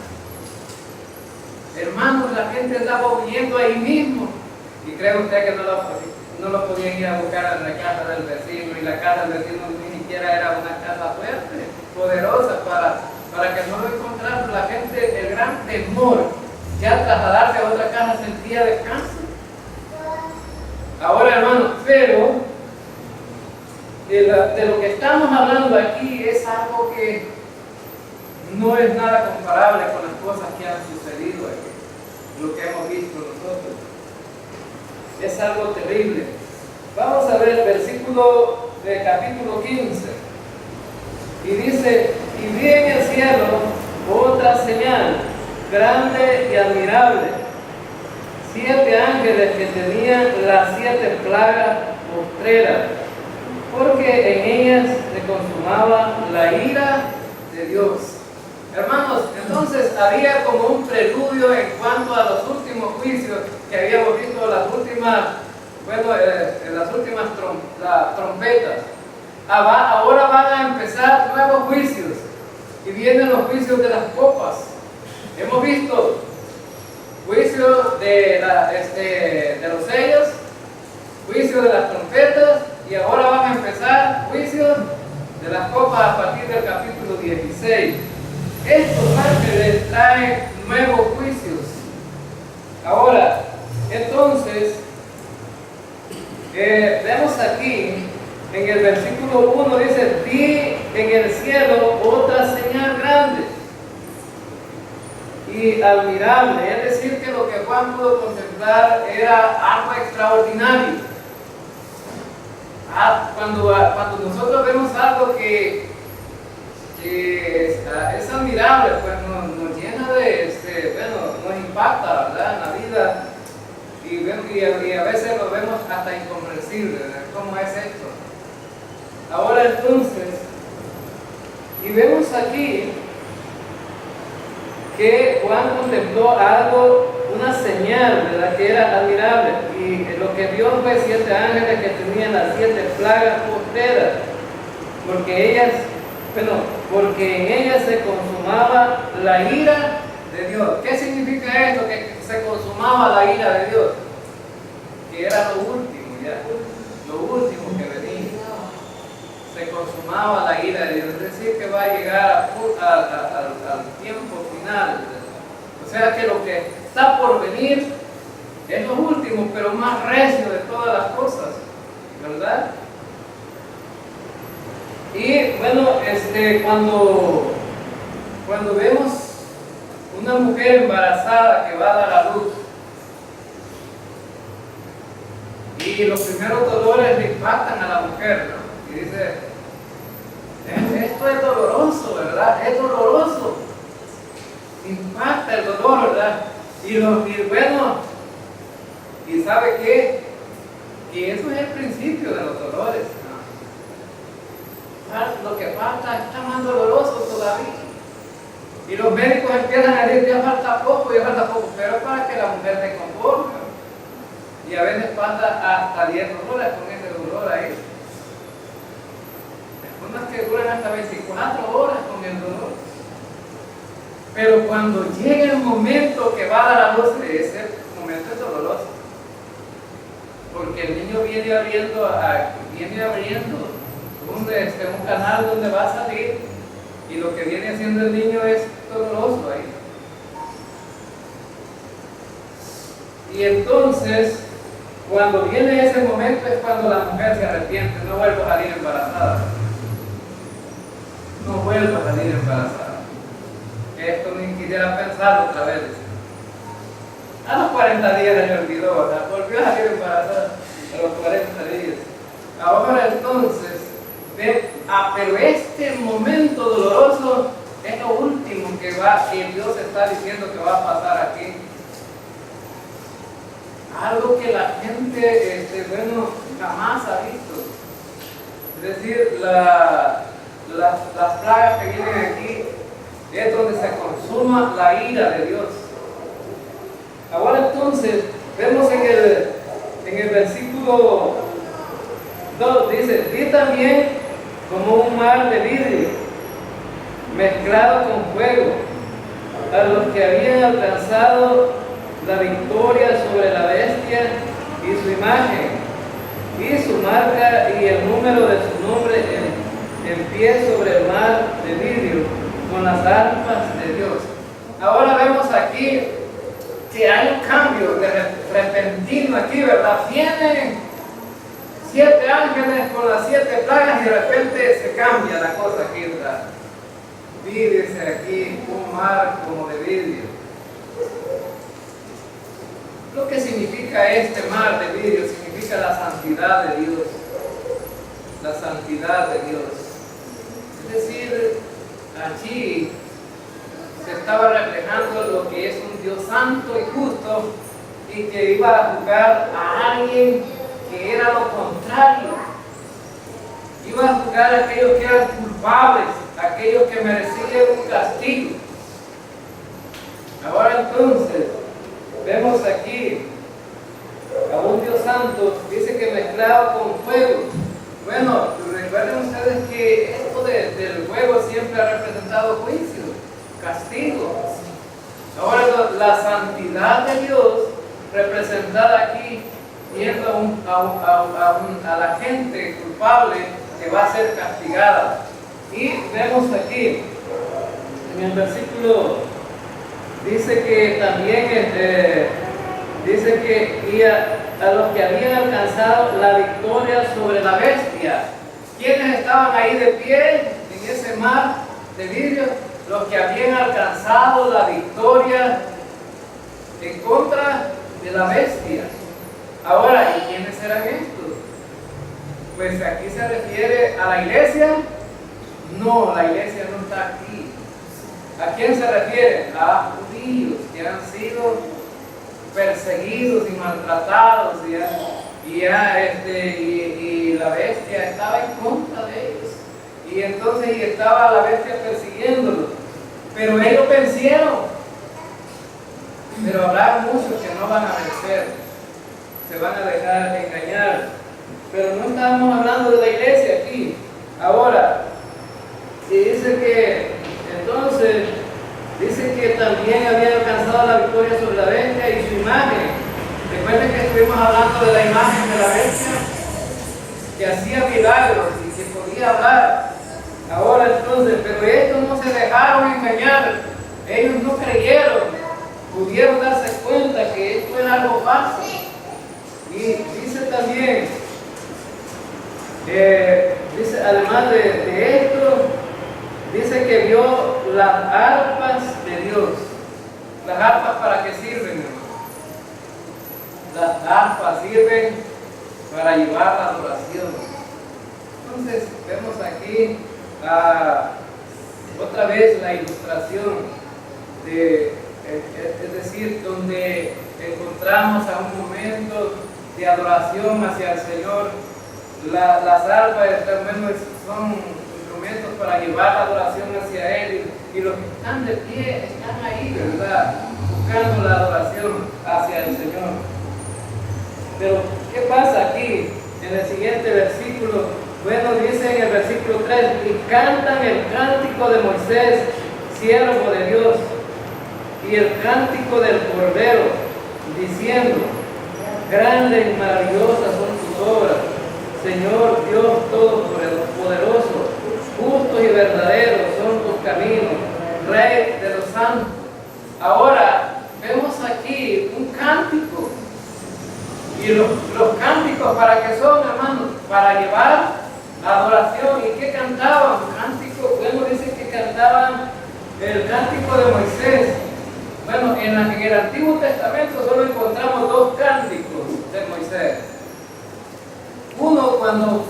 Hermanos, la gente andaba huyendo ahí mismo. Y cree usted que no lo podían ir a buscar a la casa del vecino, y la casa del vecino ni siquiera era una casa fuerte, poderosa, para que no lo encontraran. La gente, el gran temor, que al trasladarse a otra casa sentía descanso. Ahora, hermanos, pero de lo que estamos hablando aquí es algo que no es nada comparable con las cosas que han sucedido aquí, lo que hemos visto nosotros. Es algo terrible. Vamos a ver el versículo del capítulo 15. Y dice: y vi en el cielo otra señal, grande y admirable, 7 ángeles que tenían las 7 plagas postreras, porque en ellas se consumaba la ira de Dios. Hermanos, entonces había como un preludio en cuanto a los últimos juicios que habíamos visto, las últimas trompetas. Ahora van a empezar nuevos juicios, y vienen los juicios de las copas. Hemos visto juicio de los sellos, juicio de las trompetas, y ahora van a empezar juicios de las copas a partir del capítulo 16. Estos ángeles traen nuevos juicios. Ahora, entonces, vemos aquí en el versículo 1, dice: vi en el cielo otra señal grande y admirable. Es decir, que lo que Juan pudo contemplar era algo extraordinario. Cuando nosotros vemos algo que es admirable, pues nos llena nos impacta, ¿verdad?, en la vida, y a veces lo vemos hasta incomprensible, ¿verdad?, cómo es esto. Ahora entonces, y vemos aquí que Juan contempló algo, una señal, ¿verdad?, que era admirable, y lo que vio fue 7 ángeles que tenían las 7 plagas postreras, porque en ellas se consumaba la ira de Dios. ¿Qué significa esto? Que se consumaba la ira de Dios, que era lo último, ya, lo último que venía. Se consumaba la ira de Dios, es decir, que va a llegar al tiempo final. O sea que lo que está por venir es lo último, pero más recio de todas las cosas, ¿verdad? Y bueno, cuando vemos una mujer embarazada que va a dar a luz, y los primeros dolores le impactan a la mujer, ¿no? Y dice, esto es doloroso, ¿verdad? Es doloroso. Impacta el dolor, ¿verdad? Y bueno, ¿y sabe qué? Que eso es el principio de los dolores, ¿no? Lo que falta está más doloroso todavía. Y los médicos empiezan a decir, ya falta poco, pero es para que la mujer se comporte. Y a veces pasa hasta 10 horas con ese dolor ahí. Unas que duran hasta 24 horas con el dolor. Pero cuando llega el momento que va a dar a luz, ese momento es doloroso. Porque el niño viene abriendo un canal donde va a salir, y lo que viene haciendo el niño es doloroso ahí. Y entonces, cuando viene ese momento es cuando la mujer se arrepiente, no vuelvo a salir embarazada. No vuelvo a salir embarazada. Esto ni quisiera pensar otra vez. A los 40 días se me olvidó, ¿verdad? Volvió a salir embarazada a los 40 días. Ahora entonces, pero este momento doloroso es lo último que Dios está diciendo que va a pasar aquí. Algo que la gente, jamás ha visto. Es decir, las plagas que vienen aquí es donde se consuma la ira de Dios. Ahora entonces, vemos en el versículo 2, dice, vi también como un mar de vidrio mezclado con fuego, a los que habían alcanzado la victoria sobre la bestia y su imagen, y su marca y el número de su nombre en pie sobre el mar de vidrio, con las arpas de Dios. Ahora vemos aquí que hay un cambio repentino aquí, ¿verdad? Vienen 7 ángeles con las 7 plagas y de repente se cambia la cosa aquí, ¿verdad? Dice aquí un mar como de vidrio. Lo que significa este mar de vidrio significa la santidad de Dios. La santidad de Dios. Es decir, allí se estaba reflejando lo que es un Dios santo y justo, y que iba a juzgar a alguien que era lo contrario. Iba a juzgar a aquellos que eran culpables, a aquellos que merecían un castigo. Ahora entonces, vemos aquí a un Dios santo, dice que mezclado con fuego. Bueno, recuerden ustedes que esto del fuego siempre ha representado juicio, castigo. Ahora la santidad de Dios representada aquí, viendo a la gente culpable que va a ser castigada. Y vemos aquí en el versículo, dice que también dice que a los que habían alcanzado la victoria sobre la bestia. ¿Quiénes estaban ahí de pie en ese mar de vidrio? Los que habían alcanzado la victoria en contra de la bestia. Ahora, ¿y quiénes eran estos? Pues aquí se refiere a la iglesia. No, la iglesia no está aquí. ¿A quién se refiere? A judíos que han sido perseguidos y maltratados, y la bestia estaba en contra de ellos. Y entonces estaba la bestia persiguiéndolos. Pero ellos vencieron. Pero habrá muchos que no van a vencer, se van a dejar engañar. Pero no estamos hablando de la iglesia aquí. Ahora, y dice que también había alcanzado la victoria sobre la bestia y su imagen. Recuerden que estuvimos hablando de la imagen de la bestia, que hacía milagros y que podía hablar. Ahora entonces, pero estos no se dejaron engañar, ellos no creyeron. Pudieron darse cuenta que esto era algo falso. Y dice también, además de esto, dice que vio las arpas de Dios. ¿Las arpas para qué sirven, hermano? Las arpas sirven para llevar la adoración. Entonces, vemos aquí otra vez la ilustración es decir, donde encontramos a un momento de adoración hacia el Señor. Las arpas son instrumentos para llevar la adoración hacia Él, y los que están de pie están ahí, ¿verdad? Buscando la adoración hacia el Señor. Pero, ¿qué pasa aquí en el siguiente versículo? Bueno, dice en el versículo 3, y cantan el cántico de Moisés, siervo de Dios, y el cántico del Cordero, diciendo, grandes y maravillosas son tus obras, Señor Dios Todopoderoso, justos y verdaderos son tus caminos, Rey de los santos. Ahora vemos aquí un cántico. Y los cánticos, ¿para qué son, hermanos? Para llevar adoración. ¿Y qué cantaban? Cánticos, bueno, dice que cantaban el cántico de Moisés. Bueno, en el Antiguo Testamento solo encontramos dos cánticos de Moisés. Uno cuando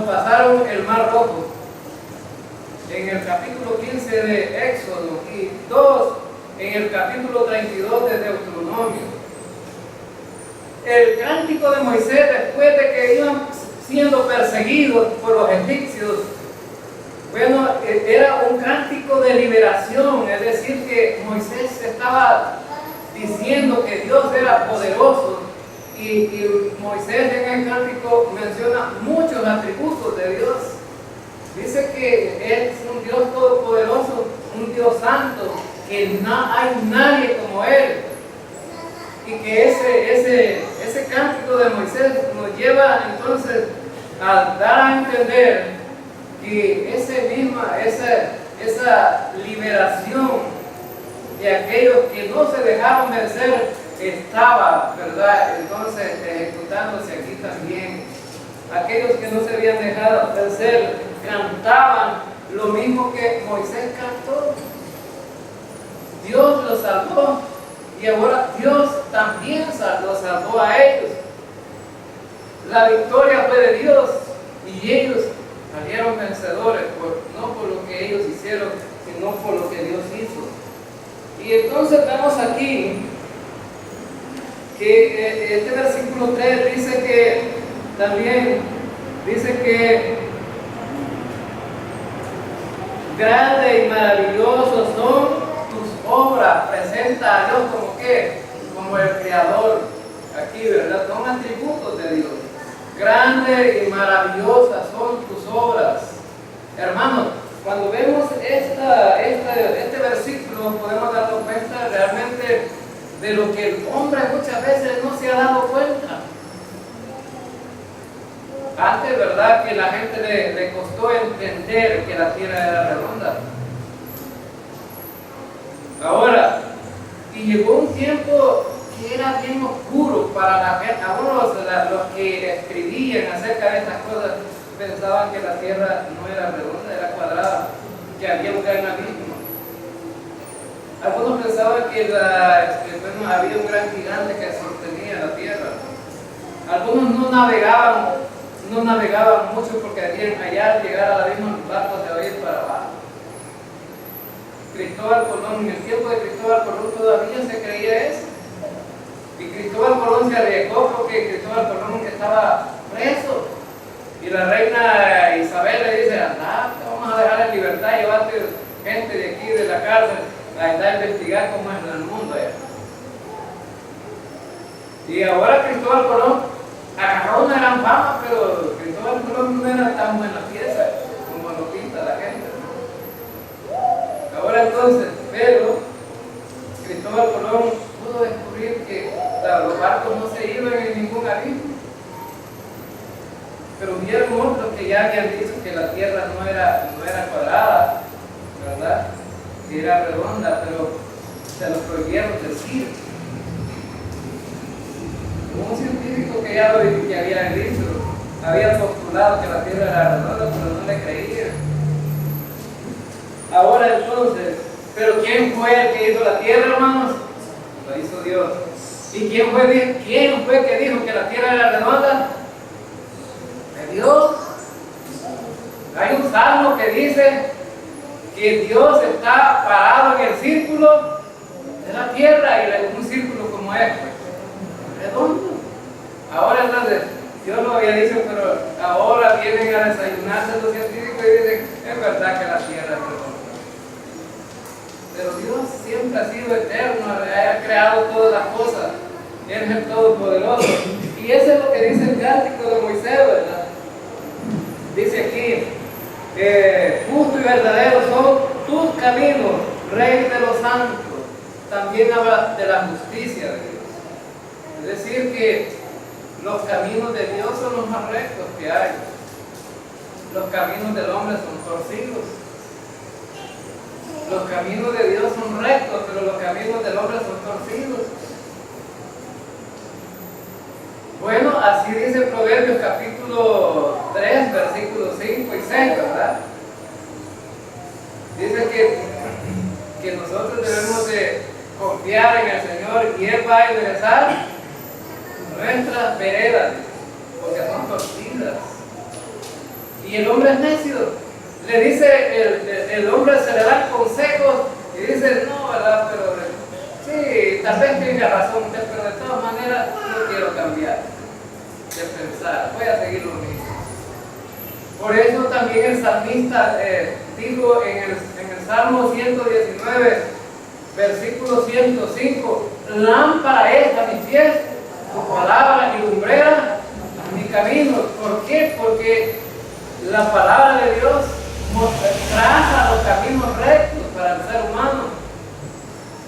pasaron el Mar Rojo, en el capítulo 15 de Éxodo, y dos en el capítulo 32 de Deuteronomio. El cántico de Moisés, después de que iban siendo perseguidos por los egipcios, bueno, era un cántico de liberación, es decir, que Moisés estaba diciendo que Dios era poderoso, y Moisés en el cántico menciona muchos atributos de Dios. Dice que Él es un Dios todopoderoso, un Dios santo, que no hay nadie como Él. Y que ese cántico de Moisés nos lleva entonces a dar a entender que esa liberación de aquellos que no se dejaron vencer estaba, ¿verdad? Entonces ejecutándose aquí también. Aquellos que no se habían dejado vencer cantaban lo mismo que Moisés cantó. Dios los salvó. Y ahora Dios también los salvó a ellos. La victoria fue de Dios y ellos salieron vencedores, no por lo que ellos hicieron, sino por lo que Dios hizo. Y entonces vemos aquí que este versículo 3 dice que grandes y maravillosos son obras, presenta a Dios como que, como el Creador aquí, ¿verdad? Son atributos de Dios. Grandes y maravillosas son tus obras. Hermanos, cuando vemos este versículo, podemos darnos cuenta realmente de lo que el hombre muchas veces no se ha dado cuenta. Antes, ¿verdad?, que la gente le costó entender que la tierra era redonda. Ahora, y llegó un tiempo que era bien oscuro para la gente. Algunos los que escribían acerca de estas cosas pensaban que la tierra no era redonda, era cuadrada, que había un gran abismo. Algunos pensaban que había un gran gigante que sostenía la tierra. Algunos no navegaban mucho porque querían allá llegar al abismo en barcos de ir para abajo. Cristóbal Colón, en el tiempo de Cristóbal Colón todavía se creía eso. Y Cristóbal Colón se arriesgó porque Cristóbal Colón estaba preso. Y la reina Isabel le dice, anda, te vamos a dejar en libertad, llevarte gente de aquí, de la cárcel, a ir a investigar cómo es en el mundo allá. Y ahora Cristóbal Colón agarró una gran fama, pero Cristóbal Colón no era tan buena pieza como lo pinta la gente. Ahora entonces, pero Cristóbal Colón pudo descubrir que los barcos no se iban en ningún abismo. Pero hubieron otros que ya habían dicho que la tierra no era cuadrada, ¿verdad? Que era redonda, pero se lo prohibieron decir. Hubo un científico que ya que había dicho, había postulado que la tierra era redonda, pero no le creían. Ahora entonces, ¿pero quién fue el que hizo la tierra, hermanos? Lo hizo Dios. ¿Y quién fue que dijo que la tierra era redonda? Dios. Hay un salmo que dice que Dios está parado en el círculo de la tierra, y un círculo como este, redondo. Ahora entonces, Dios lo había dicho, pero ahora vienen a desayunarse los científicos y dicen, es verdad que la tierra es redonda. Pero Dios siempre ha sido eterno, ha creado todas las cosas, Él es el Todopoderoso. Y eso es lo que dice el cántico de Moisés, ¿verdad? Dice aquí, justo y verdadero son tus caminos, Rey de los santos. También habla de la justicia de Dios. Es decir, que los caminos de Dios son los más rectos que hay. Los caminos del hombre son torcidos. Los caminos de Dios son rectos, pero los caminos del hombre son torcidos. Bueno, así dice Proverbios capítulo 3, versículos 5 y 6, ¿verdad? Dice que nosotros debemos de confiar en el Señor y Él va a enderezar nuestras veredas, porque son torcidas. Y el hombre es necio. Le dice, el hombre se le dan consejos y dice, no, ¿verdad? Pero sí, tal vez tenga razón usted, pero de todas maneras no quiero cambiar de pensar, voy a seguir lo mismo. Por eso también el salmista dijo en el Salmo 119, versículo 105, lámpara es a mis pies, tu palabra y lumbrera a mi camino. ¿Por qué? Porque la palabra de Dios traza los caminos rectos para el ser humano,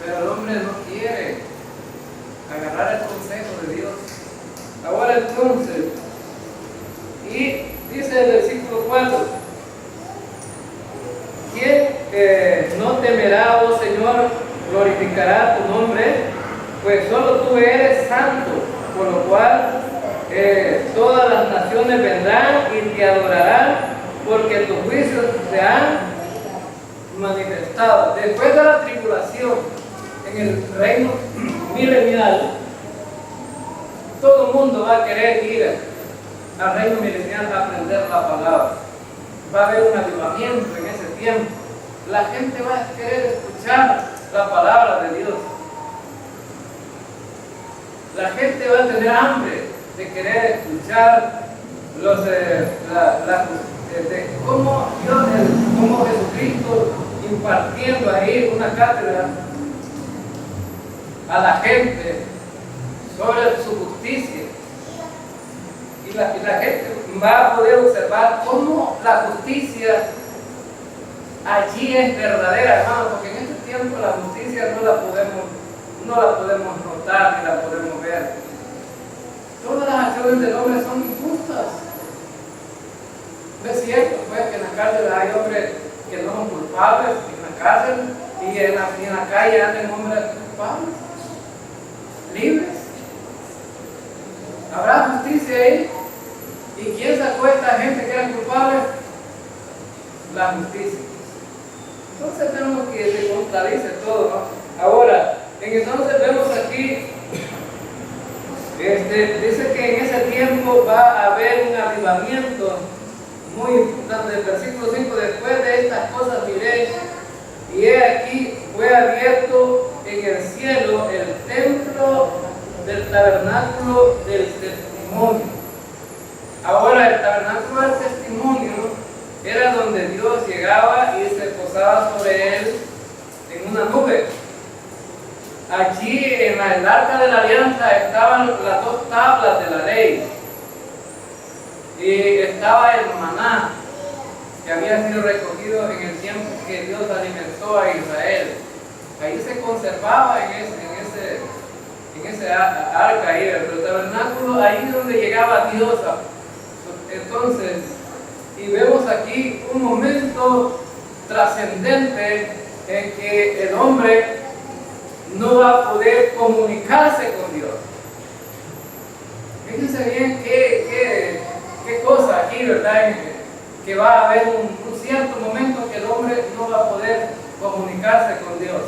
pero el hombre no quiere agarrar el consejo de Dios. Ahora entonces, y dice el versículo 4, ¿quién no temerá, oh Señor, glorificará tu nombre? Pues solo tú eres santo, por lo cual todas las naciones vendrán y te adorarán, porque tus juicios se han manifestado. Después de la tribulación, en el reino milenial, todo el mundo va a querer ir al reino milenial a aprender la palabra. Va a haber un avivamiento en ese tiempo. La gente va a querer escuchar la palabra de Dios. La gente va a tener hambre de querer escuchar cómo Dios, cómo Jesucristo impartiendo ahí una cátedra a la gente sobre su justicia. Y la gente va a poder observar cómo la justicia allí es verdadera, hermano, porque en este tiempo la justicia no la podemos notar ni la podemos ver. Todas las acciones del hombre son injustas. No es cierto, pues, que en la cárcel hay hombres que no son culpables en la cárcel, y en la calle andan hombres culpables, libres. ¿Habrá justicia ahí? ¿Y quién sacó a esta gente que era culpable? La justicia. Entonces tenemos que se contradice todo, ¿no? Ahora, entonces vemos aquí, dice que en ese tiempo va a haber un avivamiento muy importante. El versículo 5, después de estas cosas miré, y he aquí fue abierto en el cielo el templo del tabernáculo del testimonio. Ahora, el tabernáculo del testimonio era donde Dios llegaba y se posaba sobre él en una nube. Allí en el arca de la alianza estaban las dos tablas de la ley y estaba el maná que había sido recogido en el tiempo que Dios alimentó a Israel. Ahí se conservaba en ese arca ahí, el tabernáculo, ahí donde llegaba Dios. Entonces, y vemos aquí un momento trascendente en que el hombre no va a poder comunicarse con Dios. Fíjense bien qué cosa aquí, ¿verdad? Que va a haber un cierto momento que el hombre no va a poder comunicarse con Dios,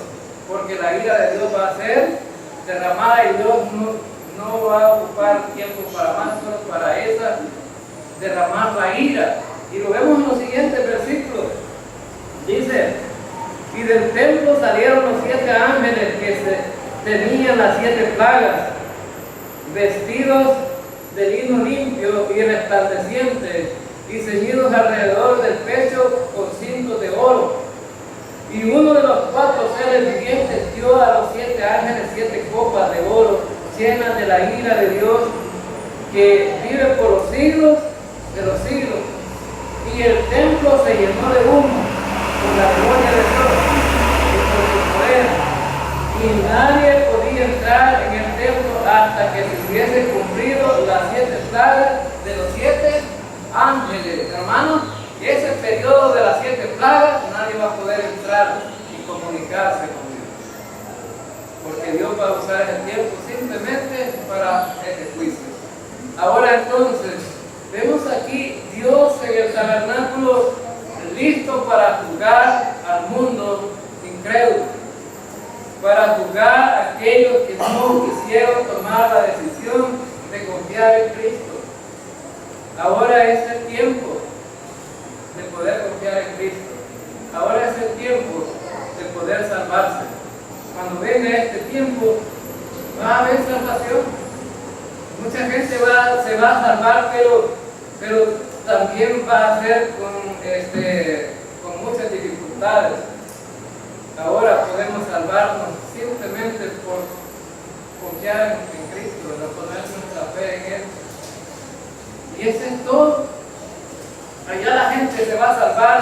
porque la ira de Dios va a ser derramada y Dios no va a ocupar tiempo para más, solo para esa, derramar la ira. Y lo vemos en los siguientes versículos. Dice: y del templo salieron los 7 ángeles que tenían las 7 plagas, vestidos de lino limpio y resplandeciente, y ceñidos alrededor del pecho con cintos de oro. Y uno de los 4 seres vivientes dio a los 7 ángeles 7 copas de oro, llenas de la ira de Dios, que vive por los siglos de los siglos. Y el templo se llenó de humo por la gloria de Dios y por su poder, y nadie podía entrar en el templo hasta que se hubiese cumplido las 7 plagas de los 7 ángeles. Hermanos, ese periodo de las 7 plagas nadie va a poder entrar y comunicarse con Dios, porque Dios va a usar ese tiempo simplemente para ese juicio. Ahora entonces, vemos aquí Dios en el tabernáculo listo para juzgar al mundo incrédulo, para juzgar a aquellos que no quisieron tomar la decisión de confiar en Cristo. Ahora es el tiempo de poder confiar en Cristo. Ahora es el tiempo de poder salvarse. Cuando venga este tiempo, va a haber salvación. Mucha gente se va a salvar, pero también va a ser con muchas dificultades. Ahora podemos salvarnos simplemente por confiar en Cristo, no poner nuestra fe en Él. Y eso es todo. Allá la gente se va a salvar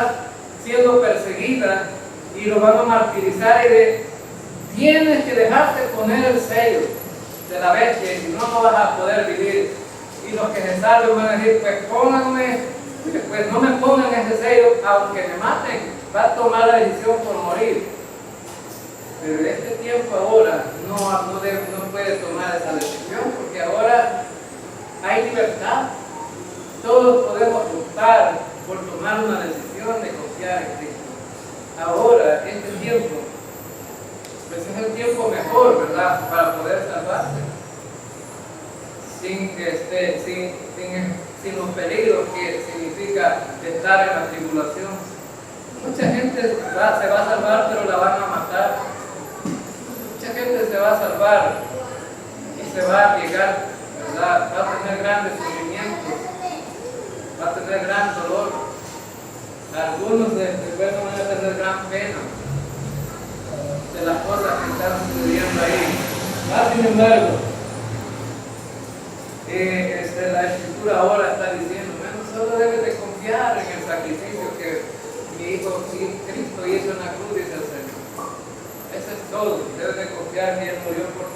siendo perseguida y lo van a martirizar y tienes que dejarte poner el sello de la bestia, y si no, no vas a poder vivir. Y los que se salven van a decir: pues no me pongan ese sello, aunque me maten, va a tomar la decisión por morir. Pero en este tiempo ahora no puede tomar esa decisión, porque ahora hay libertad. Todos podemos optar por tomar una decisión de confiar en Cristo. Ahora, este tiempo, pues es el tiempo mejor, ¿verdad?, para poder salvarse, sin los peligros que significa estar en la tribulación. Mucha gente se va a salvar, pero la van a matar. Mucha gente se va a salvar y se va a arriesgar, ¿verdad? Va a tener grandes sufrimientos, va a tener gran dolor. Algunos después van a tener gran pena de las cosas que están sucediendo ahí. Sin embargo, la Escritura ahora está diciendo: bueno, solo debes de confiar en el sacrificio que mi Hijo Cristo hizo en la cruz, dice el Señor. Eso es todo. Debes de confiar que Él murió por